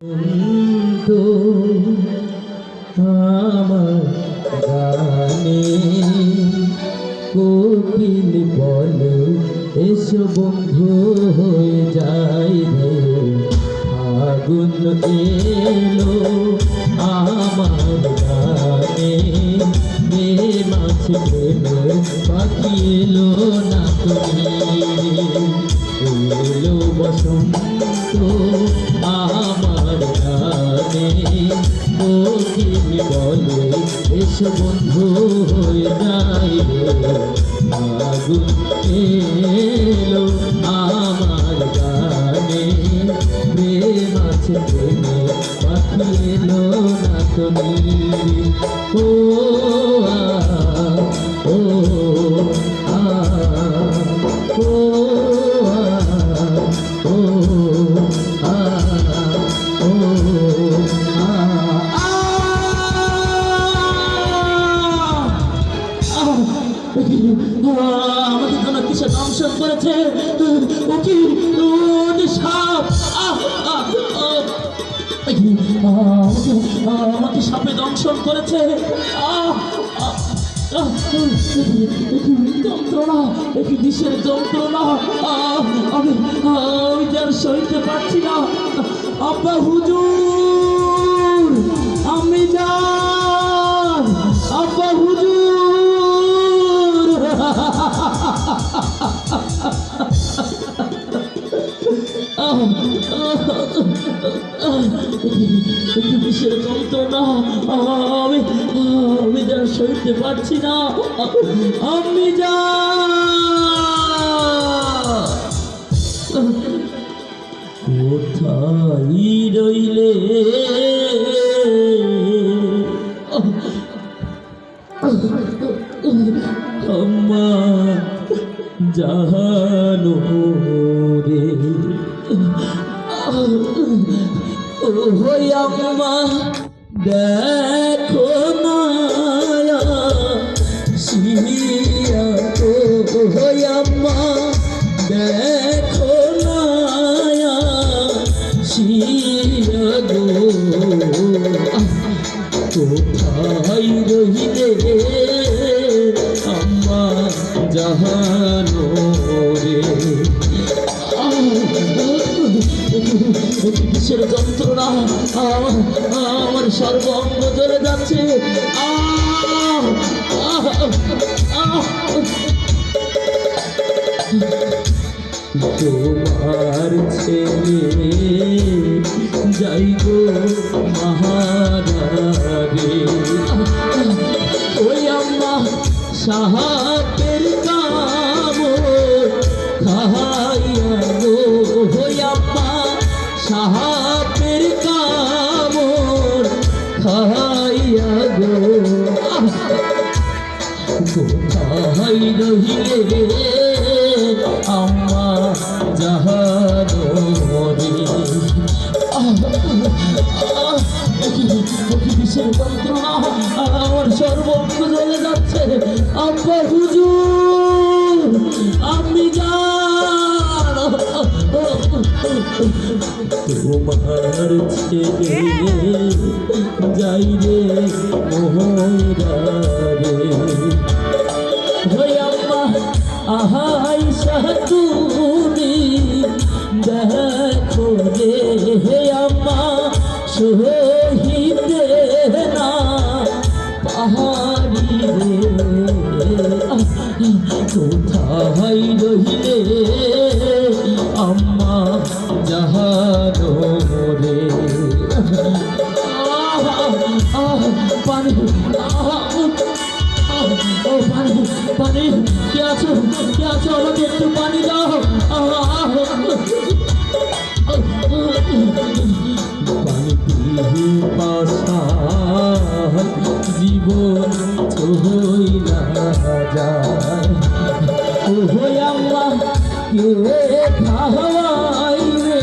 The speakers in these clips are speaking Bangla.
তো আমার গানে কোকিল বলে এসো বন্ধু হয়ে যায় রে আগুন এলো আমার গানে প্রেম আছে প্রেমের পাখি এলো না তুমি এলো বসন্ত আমার গানে কোকিল বলে এসো বন্ধু হয়ে যায় রে আগুন এলো আমার গানে প্রেম আছে প্রেমে পাখি এলো না তুমি ও ও আ ও ও আ ও আমাকে কোনো কিছু দংশন করেছে ও কি সাপ আমাকে সাপে দংশন করেছে যন্ত্রণা একটি বিষের যন্ত্রণা আমি তার সইতে পারছি না আব্বা হুজুর আমি যান আব্বা হুজুর বিষের যন্ত্রণা আমি যার সইতে পারছি না আমি যা কোথায় রইলে আম্মা জানো রে ও আম্মা দেখো না শিয়া ও আম্মা দেখো না শিয়া গো কোথায় রহিলে আম্মা জানো রে কিসের যন্ত্রণা আমার সর্বঙ্গ জ্বলে যাচ্ছে তোমার ছেলে যাই গো মহারাজে ওই আম্মা সাহাতের কাম খাইয়া গো ওই আম্মা সাহাতের কাম খাইয়া গো কোথায় রহিলে আম্মা জাহানো রে কিসের যন্ত্রণা আমার সর্বঙ্গ জ্বলে যাচ্ছে আব্বা হুজুর আমি তোমার ছেলে যাই রে মোহরা রে আম্মা আহাই তুমি দেখো রে হে আম্মা শহীদে না পাহাড়ি রে কোথায় রহিলে আম্মা জাহানো রে পানি ও পানি পানি কে আছো আমাকে একটু পানি দাও পানি পিপাসা জীবন হইলা যায় ও আল্লাহ কে খাওয়াই রে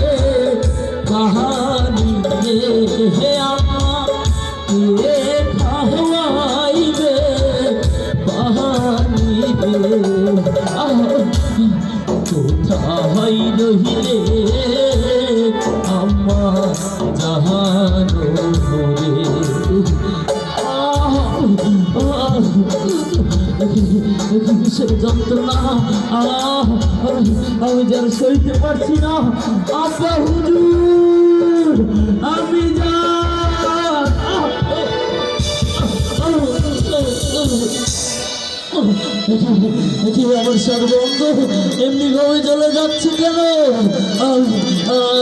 কাহানি রে হে আম্মা কে খাওয়াই রে বাহানি রে কোথায় রহিলে আম্মা জাহা কিসের যন্ত্রণা, আমি যার সইতে পারছি না। আব্বা হুজুর, আমি যা আমার সর্বঙ্গ এমনি ভাবে চলে যাচ্ছে কেন?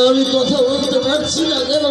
আমি কথা বলতে পারছি না কেন?